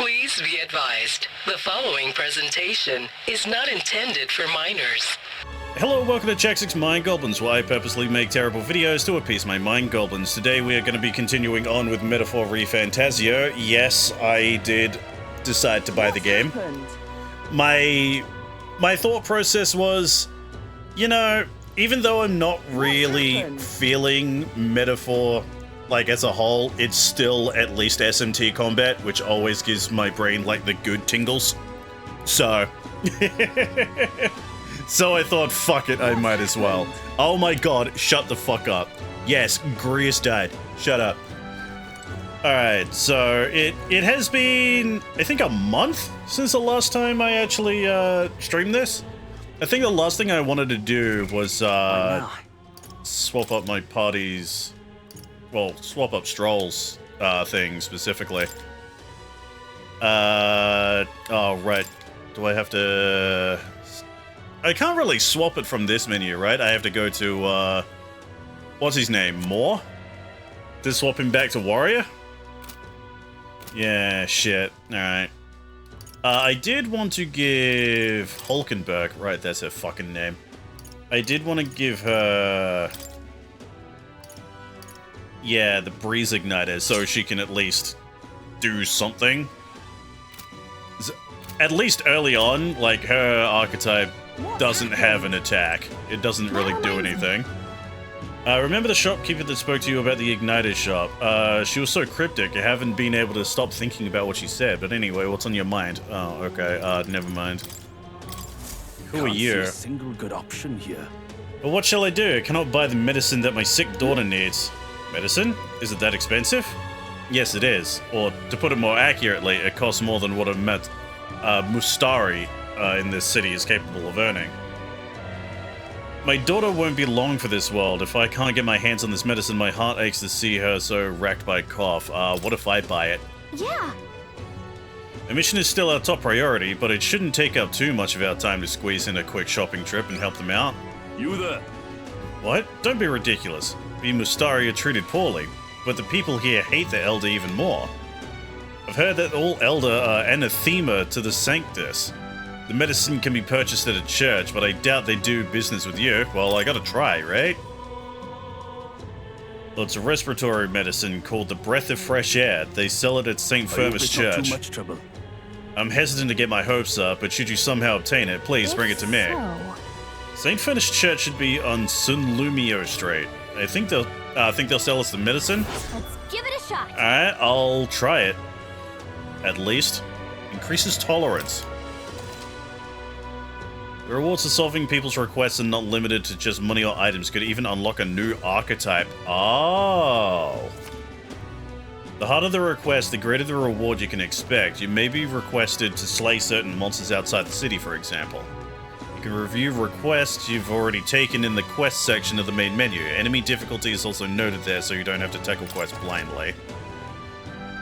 Please be advised, the following presentation is not intended for minors. Hello, welcome to Jackson's Mind Goblins, where I purposely make terrible videos to appease my mind goblins. Today we are going to be continuing on with Metaphor Refantazio. Yes, I did decide to buy the game. My thought process was, you know, even though I'm not really feeling Metaphor like as a whole, it's still at least SMT combat, which always gives my brain like the good tingles. So so I thought, fuck it, I might as well. Oh my god, shut the fuck up. Yes, Grius died. Shut up. Alright, so it has been, I think, a month since the last time I actually streamed this. I think the last thing I wanted to do was swap up my party's, well, swap up Stroll's thing specifically. Oh, right. Do I have to... I can't really swap it from this menu, right? I have to go to, what's his name? Moore? To swap him back to Warrior? Yeah, shit. Alright. I did want to give Hulkenberg, right, that's her fucking name. I did want to give her... yeah, the Breeze Igniter, so she can at least do something. At least early on, like, her archetype doesn't have an attack. It doesn't really do anything. Remember the shopkeeper that spoke to you about the Igniter shop? She was so cryptic, I haven't been able to stop thinking about what she said. But anyway, what's on your mind? Oh, okay, never mind. Who are you? Can't see a single good option here. Well, what shall I do? I cannot buy the medicine that my sick daughter needs. Medicine? Is it that expensive? Yes, it is. Or, to put it more accurately, it costs more than what a Mustari in this city is capable of earning. My daughter won't be long for this world. If I can't get my hands on this medicine, my heart aches to see her so racked by cough. What if I buy it? Yeah. The mission is still our top priority, but it shouldn't take up too much of our time to squeeze in a quick shopping trip and help them out. You there? What? Don't be ridiculous. We Mustari are treated poorly, but the people here hate the Elder even more. I've heard that all Elder are anathema to the Sanctus. The medicine can be purchased at a church, but I doubt they do business with you. Well, I gotta try, right? Well, it's a respiratory medicine called the Breath of Fresh Air. They sell it at St. Firmus Church. Too much trouble. I'm hesitant to get my hopes up, but should you somehow obtain it, please bring it to me. St. Firmus Church should be on Sunlumio Street. I think they'll sell us the medicine. Let's give it a shot. Alright, I'll try it. At least. Increases tolerance. The rewards for solving people's requests are not limited to just money or items, could even unlock a new archetype. Oh. The harder the request, the greater the reward you can expect. You may be requested to slay certain monsters outside the city, for example. You can review requests you've already taken in the quest section of the main menu. Enemy difficulty is also noted there, so you don't have to tackle quests blindly.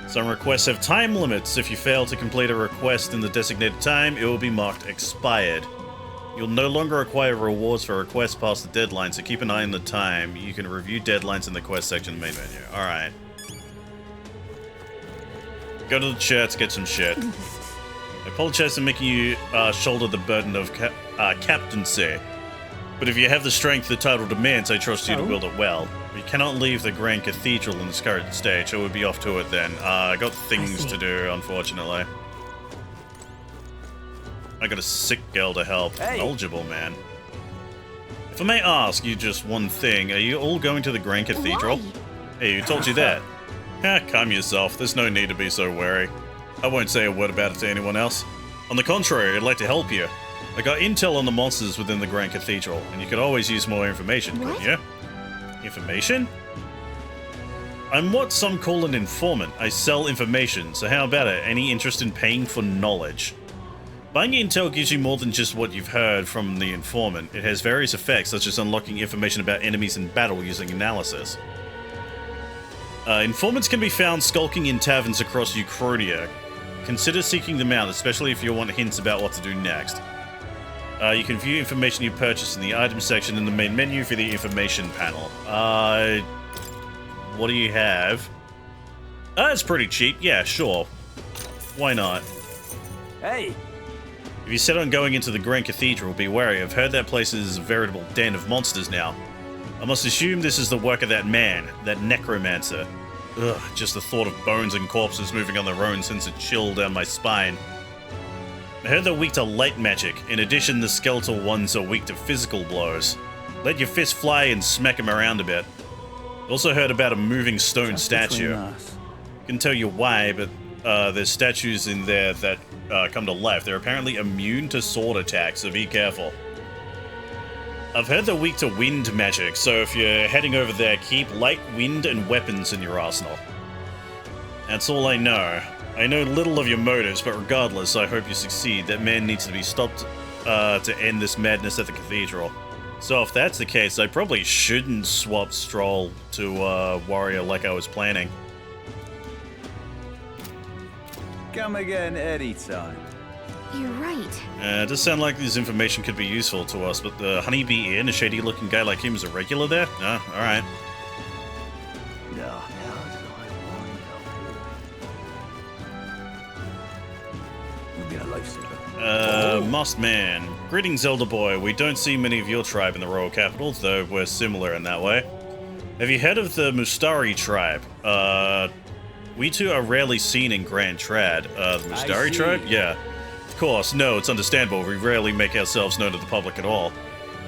Some requests have time limits. If you fail to complete a request in the designated time, it will be marked expired. You'll no longer acquire rewards for requests past the deadline, so keep an eye on the time. You can review deadlines in the quest section of the main menu. Alright. Go to the church, get some shit. I apologize for making you shoulder the burden of captaincy. But if you have the strength the title demands, I trust you to wield it well. You cannot leave the Grand Cathedral in this current stage, so we'll be off to it then. I got things to do, unfortunately. I got a sick girl to help. Hey. Eligible, man. If I may ask you just one thing, are you all going to the Grand Cathedral? Why? Hey, who told you that? Calm yourself. There's no need to be so wary. I won't say a word about it to anyone else. On the contrary, I'd like to help you. I got intel on the monsters within the Grand Cathedral, and you could always use more information, couldn't you? Information? I'm what some call an informant. I sell information, so how about it? Any interest in paying for knowledge? Buying intel gives you more than just what you've heard from the informant. It has various effects, such as unlocking information about enemies in battle using analysis. Informants can be found skulking in taverns across Ukrainia. Consider seeking them out, especially if you want hints about what to do next. You can view information you purchased in the item section in the main menu for the information panel. What do you have? It's pretty cheap. Yeah, sure. Why not? Hey, If you set on going into the Grand Cathedral, be wary. I've heard that place is a veritable den of monsters now. I must assume this is the work of that man, that necromancer. Ugh, just the thought of bones and corpses moving on their own sends a chill down my spine. I heard they're weak to light magic. In addition, the skeletal ones are weak to physical blows. Let your fist fly and smack them around a bit. Also heard about a moving stone just statue. between us. Couldn't tell you why, but there's statues in there that come to life. They're apparently immune to sword attacks, so be careful. I've heard they're weak to wind magic, so if you're heading over there, keep light wind and weapons in your arsenal. That's all I know. I know little of your motives, but regardless, I hope you succeed. That man needs to be stopped to end this madness at the cathedral. So if that's the case, I probably shouldn't swap Stroll to Warrior like I was planning. Come again anytime. You're right. It does sound like this information could be useful to us, but the Honeybee Inn, a shady-looking guy like him, is a regular there? No? Alright. Now, how did I wind up here? You'll be a lifesaver. Masked Man. Greetings, Elder Boy. We don't see many of your tribe in the Royal Capital, though we're similar in that way. Have you heard of the Mustari tribe? We two are rarely seen in Grand Trad. The Mustari tribe? Yeah. Of course, no, it's understandable. We rarely make ourselves known to the public at all.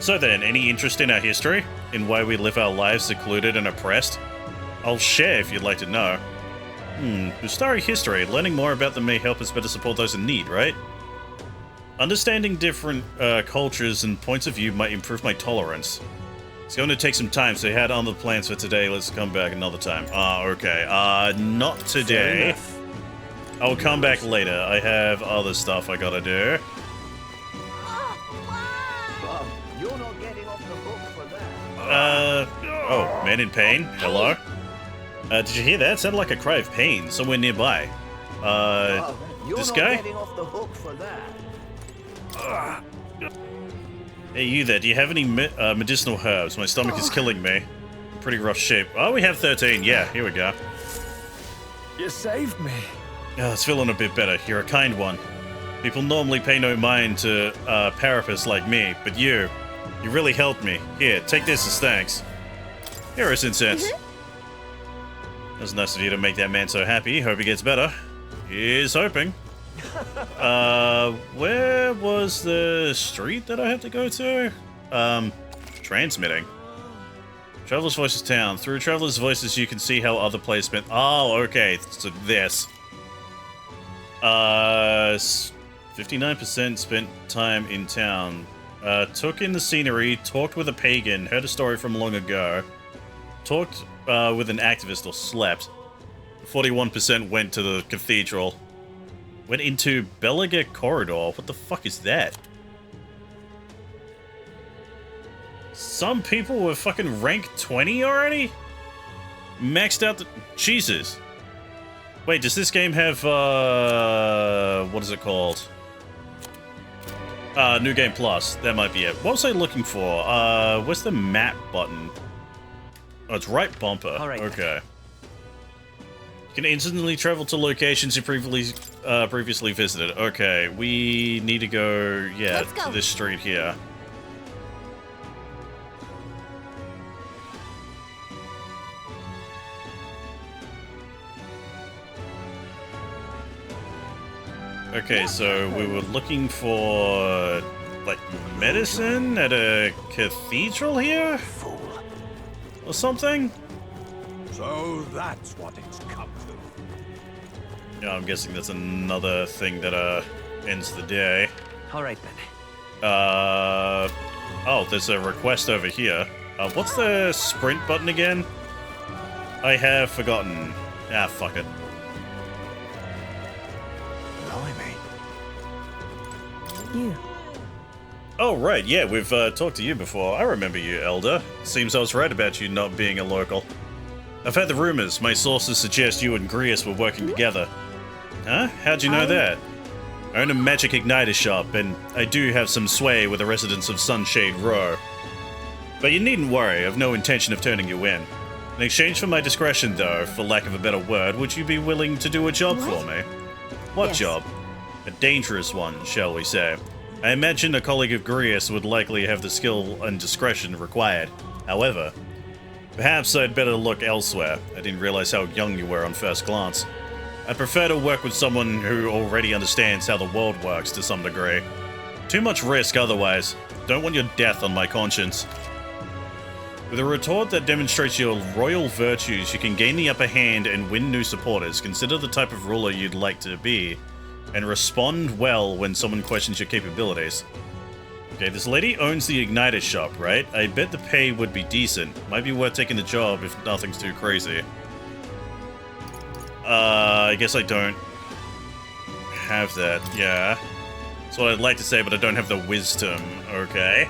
So then, any interest in our history? In why we live our lives secluded and oppressed? I'll share if you'd like to know. Mustari history. Learning more about them may help us better support those in need, right? Understanding different cultures and points of view might improve my tolerance. It's going to take some time, so I had other plans for today. Let's come back another time. Okay. Not today. I'll come back later. I have other stuff I gotta do. Bob, you're not getting off the hook for that. Oh, man in pain. Hello? Did you hear that? It sounded like a cry of pain somewhere nearby. Bob, you're this not guy? getting off the hook for that. Hey, you there. Do you have any medicinal herbs? My stomach is killing me. Pretty rough shape. Oh, we have 13. Yeah, here we go. You saved me. Oh, it's feeling a bit better. You're a kind one. People normally pay no mind to parapists like me, but you really helped me. Here, take this as thanks. Here is incense. It was nice of you to make that man so happy. Hope he gets better. Here's hoping. Where was the street that I had to go to? Transmitting. Traveler's Voices Town. Through Traveler's Voices, you can see how other players spent. Oh, okay. So this. 59% spent time in town. Took in the scenery, talked with a pagan, heard a story from long ago, talked with an activist or slept. 41% went to the cathedral. Went into Belaga Corridor. What the fuck is that? Some people were fucking rank 20 already? Maxed out the... Jesus. Wait, does this game have, what is it called? New Game Plus. That might be it. What was I looking for? Where's the map button? Oh, it's right bumper. All right. Okay. You can instantly travel to locations you previously visited. Okay, we need to go, yeah, Let's go. to this street here. Okay, so we were looking for, like, medicine at a cathedral here? Fool. Or something? So that's what it's come to. Yeah, I'm guessing that's another thing that, ends the day. All right then. Oh, there's a request over here. What's the sprint button again? I have forgotten. Ah, fuck it. Blimey. You. Oh, right, yeah, we've talked to you before. I remember you, Elder. Seems I was right about you not being a local. I've heard the rumors. My sources suggest you and Grius were working together. Huh? How'd you know that? I own a magic igniter shop, and I do have some sway with the residents of Sunshade Row. But you needn't worry, I've no intention of turning you in. In exchange for my discretion, though, for lack of a better word, would you be willing to do a job for me? What Yes. job? A dangerous one, shall we say. I imagine a colleague of Grius would likely have the skill and discretion required. However, perhaps I'd better look elsewhere. I didn't realize how young you were on first glance. I prefer to work with someone who already understands how the world works to some degree. Too much risk otherwise. Don't want your death on my conscience. With a retort that demonstrates your royal virtues, you can gain the upper hand and win new supporters. Consider the type of ruler you'd like to be, and respond well when someone questions your capabilities. Okay, this lady owns the Igniter shop, right? I bet the pay would be decent. Might be worth taking the job if nothing's too crazy. I guess I don't have that, yeah. That's what I'd like to say, but I don't have the wisdom, okay.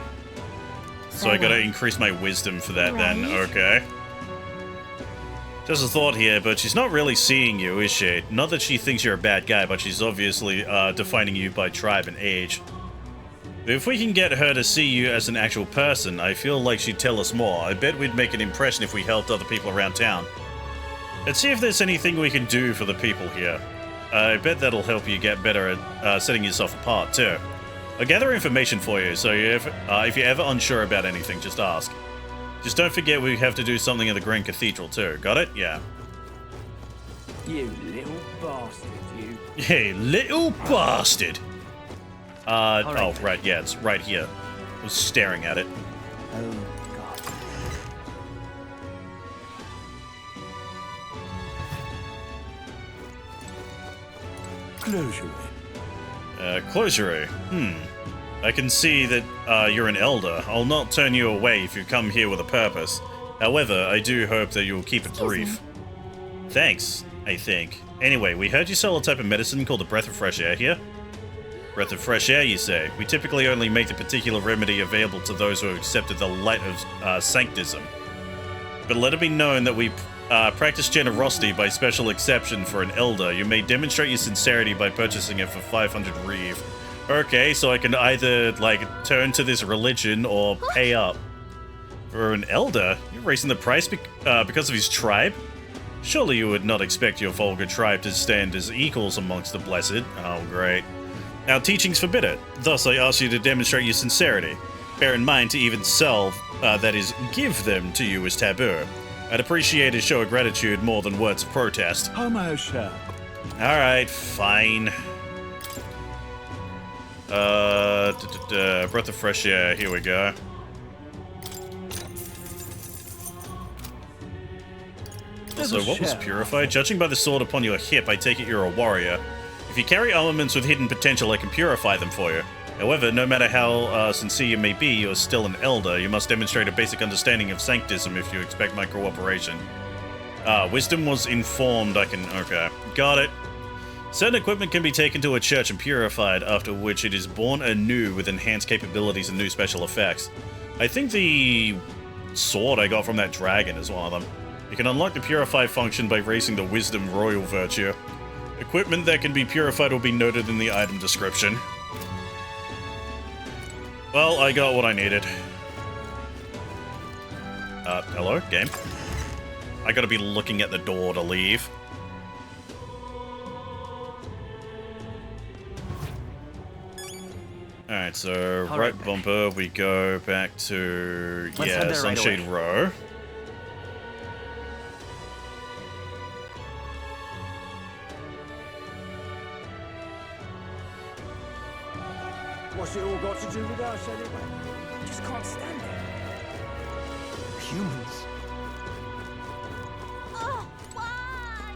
So I gotta increase my wisdom for that then, okay. Just a thought here, but she's not really seeing you, is she? Not that she thinks you're a bad guy, but she's obviously defining you by tribe and age. If we can get her to see you as an actual person, I feel like she'd tell us more. I bet we'd make an impression if we helped other people around town. Let's see if there's anything we can do for the people here. I bet that'll help you get better at setting yourself apart, too. I'll gather information for you, so if you're ever unsure about anything, just ask. Just don't forget we have to do something at the Grand Cathedral, too. Got it? Yeah. You little bastard, you. Hey, little bastard! All right. Oh, right, yeah, it's right here. I was staring at it. Oh, God. Closure. Closure. I can see that you're an elder. I'll not turn you away if you come here with a purpose. However, I do hope that you'll keep it brief. Thanks, I think. Anyway, we heard you sell a type of medicine called the Breath of Fresh Air here. Breath of fresh air, you say? We typically only make the particular remedy available to those who have accepted the light of sanctism. But let it be known that we practice generosity by special exception for an elder. You may demonstrate your sincerity by purchasing it for 500 reeve. Okay, so I can either, like, turn to this religion or pay up. For an elder? You're raising the price because of his tribe? Surely you would not expect your vulgar tribe to stand as equals amongst the blessed. Oh, great. Our teachings forbid it. Thus, I ask you to demonstrate your sincerity. Bear in mind to even sell, that is, give them to you is taboo. I'd appreciate a show of gratitude more than words of protest. Homo shall. Alright, fine. Breath of fresh air, here we go. Also, what was purified? Judging by the sword upon your hip, I take it you're a warrior. If you carry armaments with hidden potential, I can purify them for you. However, no matter how sincere you may be, you're still an elder. You must demonstrate a basic understanding of sanctism if you expect my cooperation. Wisdom was informed. I can... Okay. Got it. Certain equipment can be taken to a church and purified, after which it is born anew with enhanced capabilities and new special effects. I think the sword I got from that dragon is one of them. You can unlock the purify function by raising the wisdom royal virtue. Equipment that can be purified will be noted in the item description. Well, I got what I needed. Hello, game? I gotta be looking at the door to leave. Alright, so right bumper, we go back to, yeah, Sunshade Row. What's it all got to do with us anyway? Just can't stand it. Humans. Oh, why?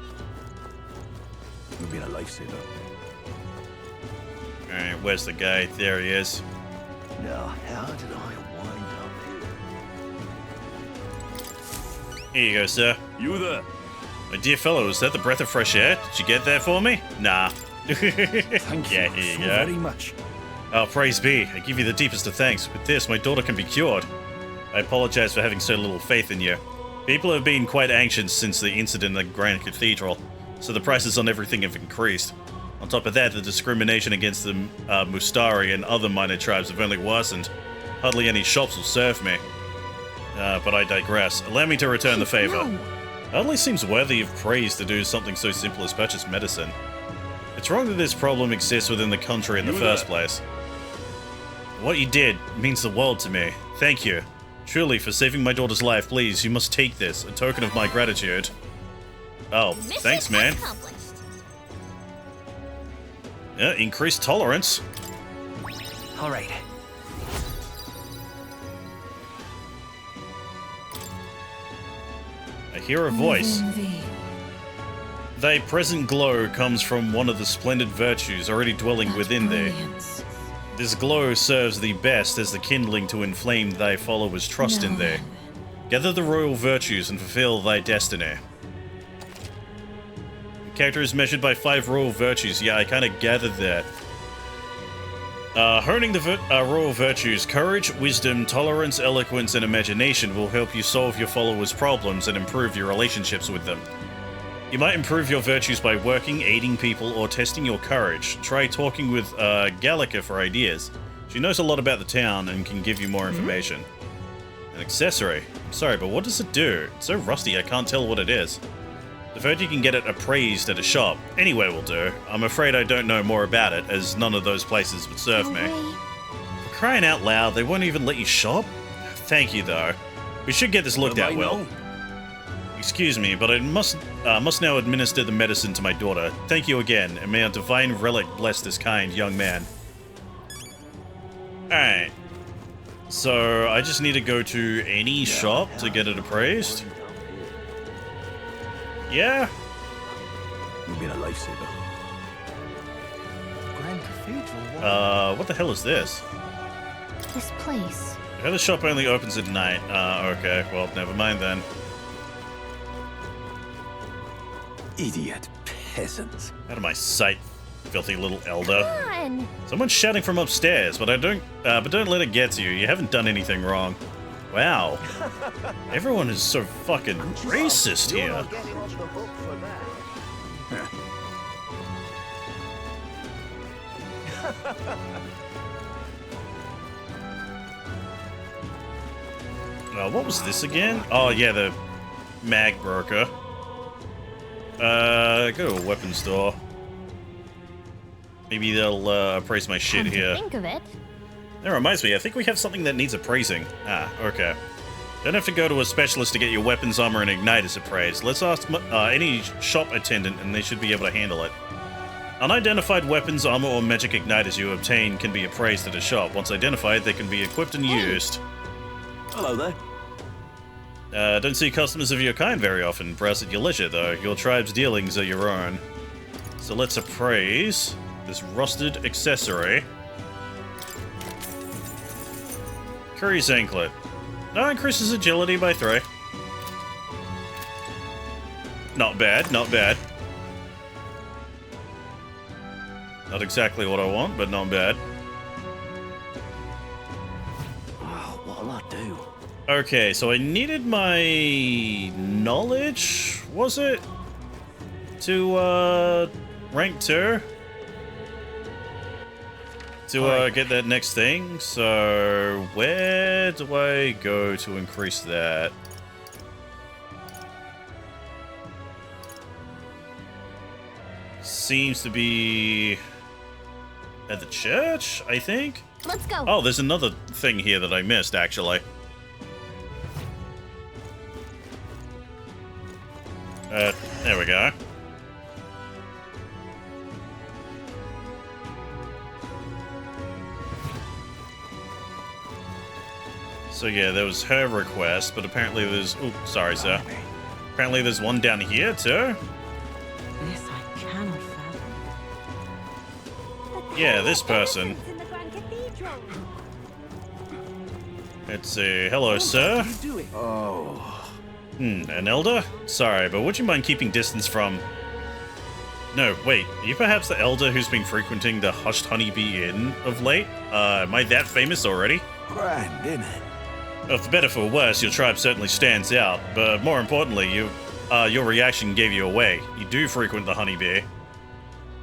You've been a lifesaver. Alright, where's the guy? There he is. Now, how did I wind up here? Here you go, sir. You there? My dear fellow, is that the breath of fresh air? Did you get that for me? Nah. Thank you Yeah, here you so go. very much. Oh, praise be. I give you the deepest of thanks. With this, my daughter can be cured. I apologize for having so little faith in you. People have been quite anxious since the incident at the Grand Cathedral, so the prices on everything have increased. On top of that, the discrimination against the Mustari and other minor tribes have only worsened. Hardly any shops will serve me. But I digress. Allow me to return the favor. No. Hardly seems worthy of praise to do something so simple as purchase medicine. It's wrong that this problem exists within the country in the first place. What you did means the world to me. Thank you. Truly, for saving my daughter's life, please, you must take this, a token of my gratitude. Oh, thanks, man. Yeah, increased tolerance. All right. I hear a voice. Thy present glow comes from one of the splendid virtues already dwelling within thee. This glow serves thee best as the kindling to inflame thy followers' trust in thee. Gather the royal virtues and fulfill thy destiny. Character is measured by 5 royal virtues. Yeah, I kind of gathered that. Honing the royal virtues, courage, wisdom, tolerance, eloquence, and imagination will help you solve your followers' problems and improve your relationships with them. You might improve your virtues by working, aiding people, or testing your courage. Try talking with Gallica for ideas. She knows a lot about the town and can give you more information. An accessory. I'm sorry, but what does it do? It's so rusty I can't tell what it is. I've heard you can get it appraised at a shop. Anywhere will do. I'm afraid I don't know more about it, as none of those places would serve me. For crying out loud, they won't even let you shop? Thank you, though. We should get this looked at well. Excuse me, but I must now administer the medicine to my daughter. Thank you again, and may a divine relic bless this kind young man. Alright. So, I just need to go to any shop to get it appraised? Yeah? You've been a lifesaver. Grand Cathedral. What the hell is this? This place. I heard the shop only opens at night. Okay, well, never mind then. Idiot peasants. Out of my sight, filthy little elder. Come on. Someone's shouting from upstairs, but don't let it get to you. You haven't done anything wrong. Wow. Everyone is so fucking racist here. You're not getting off the hook for that. What was this again? Oh yeah, the mag broker. Go to a weapons store. Maybe they'll appraise my shit Come to here. think of it. That reminds me, I think we have something that needs appraising. Ah, okay. Don't have to go to a specialist to get your weapons, armor, and igniters appraised. Let's ask any shop attendant, and they should be able to handle it. Unidentified weapons, armor, or magic igniters you obtain can be appraised at a shop. Once identified, they can be equipped and used. Hello there. Don't see customers of your kind very often. Browse at your leisure, though. Your tribe's dealings are your own. So let's appraise this rusted accessory. Curry's anklet. No, increases agility by 3. Not bad, not bad. Not exactly what I want, but not bad. Oh, what'll I do? Okay, so I needed my knowledge, was it? To, rank 2? To, get that next thing. So, where do I go to increase that? Seems to be at the church, I think? Let's go. Oh, there's another thing here that I missed, actually. There we go. So yeah, there was her request, but apparently there's... Oh, sorry, sir. Apparently there's one down here, too. This I cannot fathom. Yeah, this person. In the Grand Cathedral. Let's see. Hello, sir. Oh. An elder? Sorry, but would you mind keeping distance from... No, wait. Are you perhaps the elder who's been frequenting the Hushed Honeybee Inn of late? Am I that famous already? Grand, innit? Well, for better or for worse, your tribe certainly stands out. But more importantly, your reaction gave you away. You do frequent the Honeybee.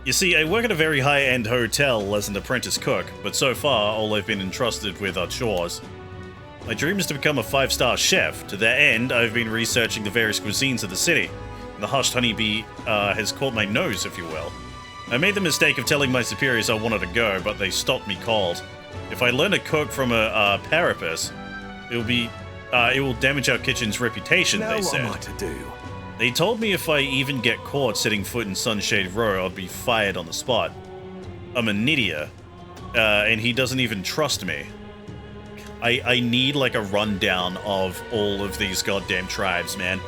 You see, I work at a very high-end hotel as an apprentice cook, but so far, all I've been entrusted with are chores. My dream is to become a 5-star chef. To that end, I've been researching the various cuisines of the city. And the Hushed Honeybee has caught my nose, if you will. I made the mistake of telling my superiors I wanted to go, but they stopped me cold. If I learn to cook from a parapus, it will damage our kitchen's reputation, Now they what said. am I to do? They told me if I even get caught setting foot in Sunshade Row, I'd be fired on the spot. I'm a Nidia, and he doesn't even trust me. I need like a rundown of all of these goddamn tribes, man.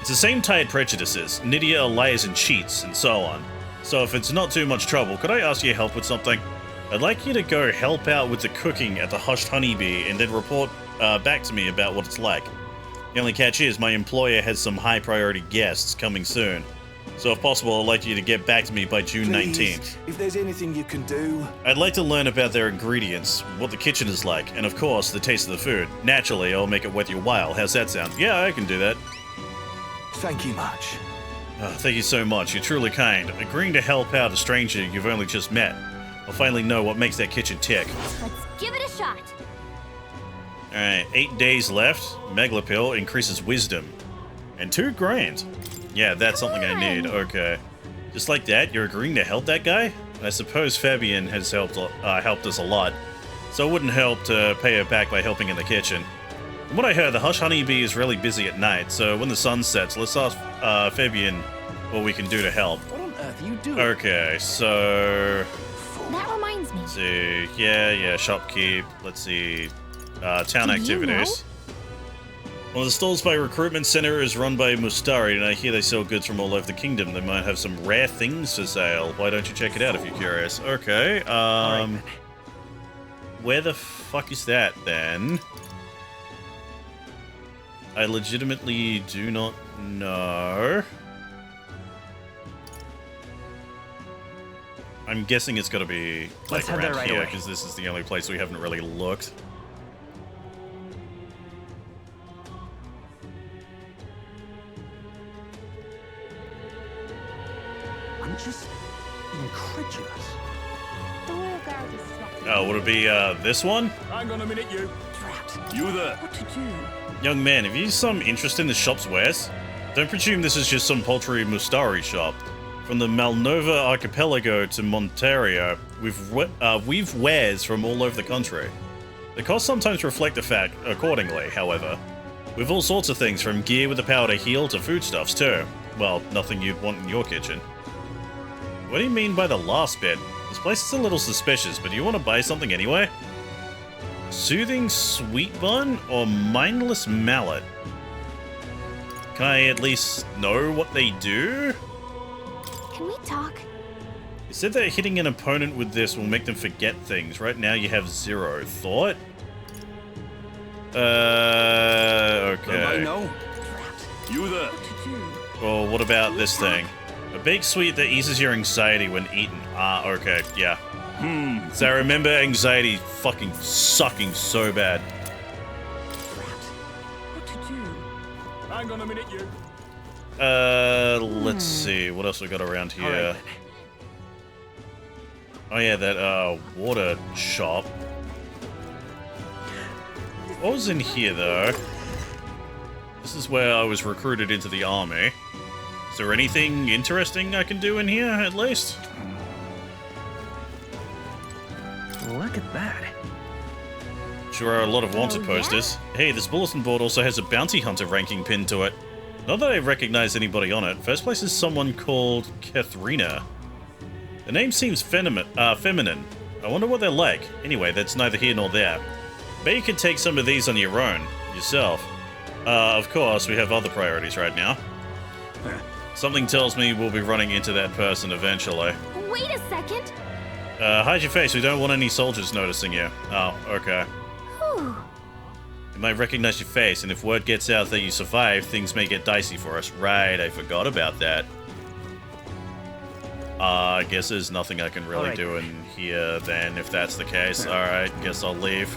It's the same tired prejudices. Nidia are liars and cheats, and so on. So if it's not too much trouble, could I ask your help with something? I'd like you to go help out with the cooking at the Hushed Honeybee and then report back to me about what it's like. The only catch is my employer has some high priority guests coming soon. So if possible, I'd like you to get back to me by June Please, 19th. if there's anything you can do. I'd like to learn about their ingredients, what the kitchen is like, and of course, the taste of the food. Naturally, I'll make it worth your while. How's that sound? Yeah, I can do that. Thank you much. Thank you so much. You're truly kind. Agreeing to help out a stranger you've only just met. I'll finally know what makes that kitchen tick. Let's give it a shot. Alright, 8 days left. Megapil increases wisdom. And 2 grand. Yeah, that's something I need. Okay. Just like that, you're agreeing to help that guy? I suppose Fabian has helped us a lot. So it wouldn't help to pay her back by helping in the kitchen. From what I heard, the Hush Honeybee is really busy at night, so when the sun sets, let's ask Fabian what we can do to help. What on earth are you doing? Okay, so... That reminds me. Let's see. Yeah, shopkeep. Let's see. Town Do you activities. One of the stalls by Recruitment Center is run by Mustari, and I hear they sell goods from all over the kingdom. They might have some rare things for sale. Why don't you check it out if you're curious? Okay, where the fuck is that, then? I legitimately do not know. I'm guessing it's gotta be, like, Let's head there around right here, away. because this is the only place we haven't really looked. I'm just incredulous. The royal guard is swept. Oh, would it be, this one? Hang on a minute, you. Drat. You there. What to do? Young man, have you some interest in the shop's wares? Don't presume this is just some paltry Mustari shop. From the Malnova archipelago to Monterio, we've wares from all over the country. The costs sometimes reflect the fact accordingly, however. We've all sorts of things, from gear with the power to heal to foodstuffs too. Well, nothing you'd want in your kitchen. What do you mean by the last bit? This place is a little suspicious, but do you want to buy something anyway? Soothing sweet bun or mindless mallet? Can I at least know what they do? Can we talk? You said that hitting an opponent with this will make them forget things. Right now you have 0 thought. I Okay. know. Drat. You there. What to do? Well, what about this thing? A baked sweet that eases your anxiety when eaten. Ah, okay, yeah. So I remember anxiety fucking sucking so bad. Drat. What to do? Hang on a minute, you. Let's see. What else we got around here? All right, Oh yeah, that, water shop. What was in here, though? This is where I was recruited into the army. Is there anything interesting I can do in here, at least? Look at that. Sure are a lot of wanted yeah? posters. Hey, this bulletin board also has a bounty hunter ranking pinned to it. Not that I recognize anybody on it. First place is someone called Katharina. The name seems feminine. I wonder what they're like. Anyway, that's neither here nor there. Bet you could take some of these on your own, yourself. Of course, we have other priorities right now. Something tells me we'll be running into that person eventually. Wait a second. Hide your face, we don't want any soldiers noticing you. Oh, okay. Whew. They might recognize your face, and if word gets out that you survived, things may get dicey for us. Right, I forgot about that. I guess there's nothing I can really Alright. do in here then, if that's the case. Alright, guess I'll leave.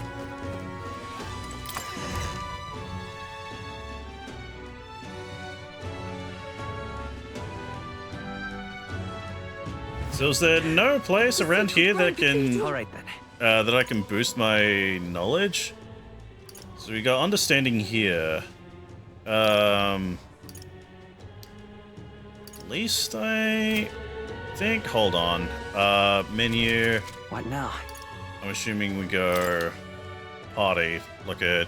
So is there no place around here that can... All right, then. that I can boost my knowledge? So we got understanding here. At least I think, hold on. Menu. What now? I'm assuming we go party. Look at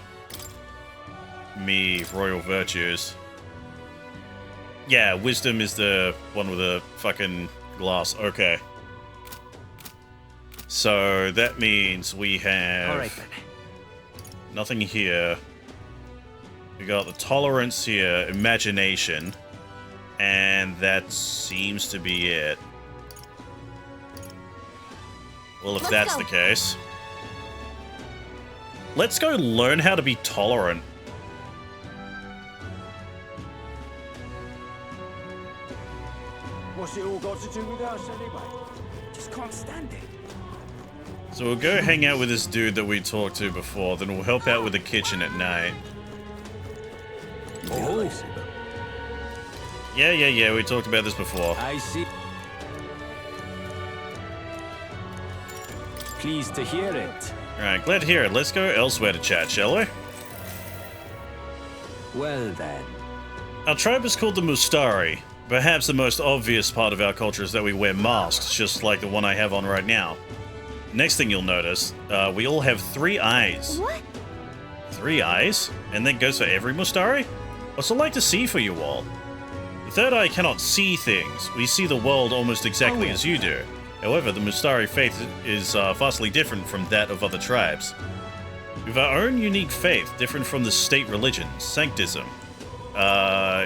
me, royal virtues. Yeah, wisdom is the one with the fucking glass. Okay. So that means we have Alright then. nothing here. We got the tolerance here, imagination, and that seems to be it. Well, if Let's that's go. the case, let's go learn how to be tolerant. What's it all got to do with us anyway? Just can't stand it. So we'll go hang out with this dude that we talked to before, then we'll help out with the kitchen at night. You'll be a lifesaver. Yeah, we talked about this before. I see. Pleased to hear it. Alright, glad to hear it. Let's go elsewhere to chat, shall we? Well then. Our tribe is called the Mustari. Perhaps the most obvious part of our culture is that we wear masks, just like the one I have on right now. Next thing you'll notice, we all have 3 eyes. What? 3 eyes? And that goes for every Mustari? What's it like to see for you all? The third eye cannot see things. We see the world almost exactly as you do. However, the Mustari faith is vastly different from that of other tribes. We have our own unique faith, different from the state religion, Sanctism.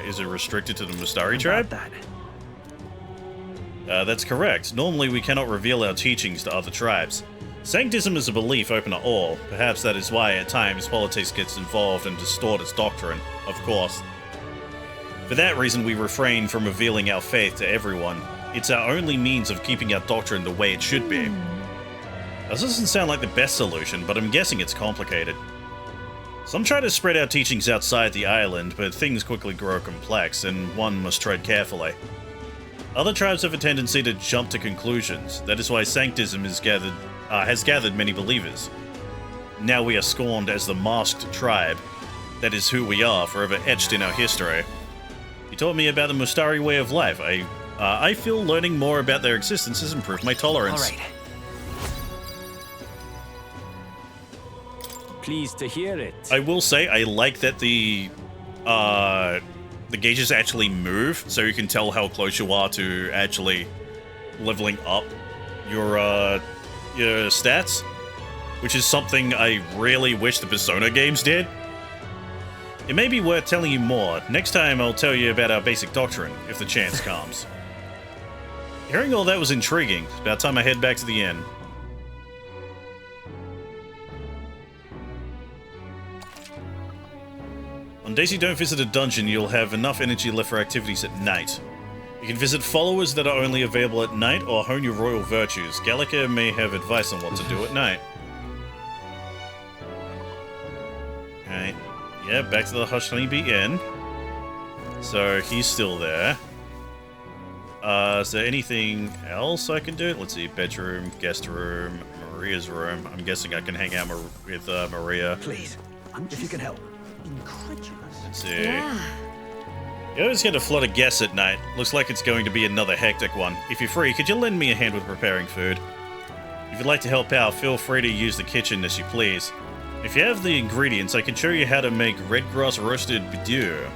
Is it restricted to the Mustari tribe? That's correct. Normally, we cannot reveal our teachings to other tribes. Sanctism is a belief open to all. Perhaps that is why, at times, politics gets involved and distort its doctrine, of course. For that reason, we refrain from revealing our faith to everyone. It's our only means of keeping our doctrine the way it should be. This doesn't sound like the best solution, but I'm guessing it's complicated. Some try to spread our teachings outside the island, but things quickly grow complex, and one must tread carefully. Other tribes have a tendency to jump to conclusions. That is why Sanctism has gathered many believers. Now we are scorned as the masked tribe. That is who we are, forever etched in our history. You taught me about the Mustari way of life. I feel learning more about their existence has improved my tolerance. Alright. Pleased to hear it. I will say I like that the gauges actually move, so you can tell how close you are to actually leveling up your stats, which is something I really wish the Persona games did. It may be worth telling you more. Next time I'll tell you about our basic doctrine, if the chance comes. Hearing all that was intriguing. It's about time I head back to the inn. On days you don't visit a dungeon, you'll have enough energy left for activities at night. You can visit followers that are only available at night or hone your royal virtues. Gallica may have advice on what to do at night. Alright. Yeah, back to the Hush Honeybee Inn. So, he's still there. Is there anything else I can do? Let's see, bedroom, guest room, Maria's room. I'm guessing I can hang out with Maria. Please, if you can help. Incredulous. Let's see. Yeah. You always get a flood of guests at night. Looks like it's going to be another hectic one. If you're free, could you lend me a hand with preparing food? If you'd like to help out, feel free to use the kitchen as you please. If you have the ingredients, I can show you how to make red grass roasted bidieu.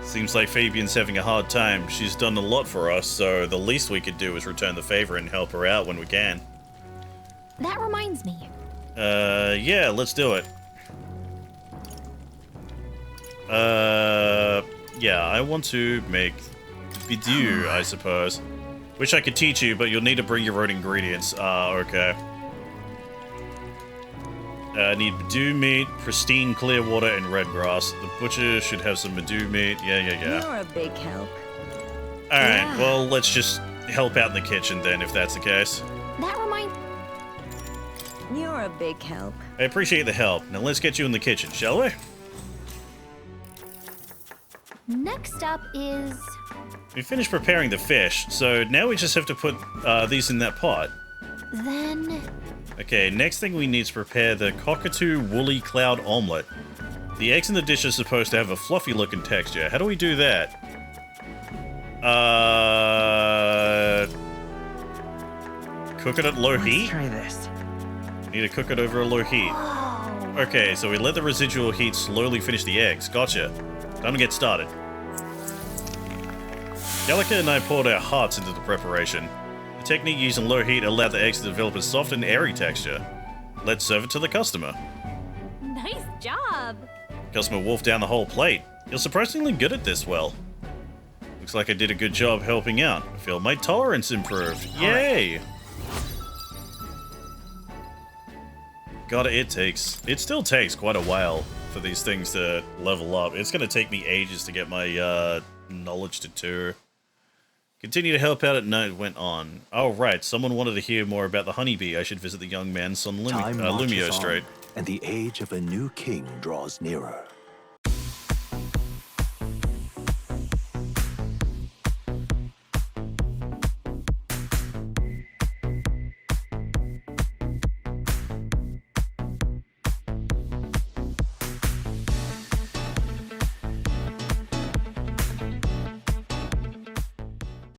Seems like Fabian's having a hard time. She's done a lot for us, so the least we could do is return the favor and help her out when we can. That reminds me. Yeah, let's do it. Yeah, I want to make bidieu, I suppose. Wish I could teach you, but you'll need to bring your own ingredients. Okay. Need bidieu meat, pristine clear water, and red grass. The butcher should have some bidieu meat. Yeah. You're a big help. Alright, Yeah. well, let's just help out in the kitchen then, if that's the case. That reminds. You're a big help. I appreciate the help. Now let's get you in the kitchen, shall we? Next up is. We finished preparing the fish, so now we just have to put these in that pot. Then. Okay, next thing we need to prepare the cockatoo woolly cloud omelet. The eggs in the dish are supposed to have a fluffy look and texture. How do we do that? Cook it at low heat? Try this. Need to cook it over a low heat. Okay, so we let the residual heat slowly finish the eggs. Gotcha. Time to get started. Gallica and I poured our hearts into the preparation. The technique using low heat allowed the eggs to develop a soft and airy texture. Let's serve it to the customer. Nice job. Customer wolfed down the whole plate. You're surprisingly good at this, well. Looks like I did a good job helping out. I feel my tolerance improved. Yay! God, it still takes quite a while for these things to level up. It's gonna take me ages to get my knowledge to 2. Continue to help out at night went on. Oh right, someone wanted to hear more about the honeybee. I should visit the young man's son Time marches Lumio on, Strait. and the age of a new king draws nearer.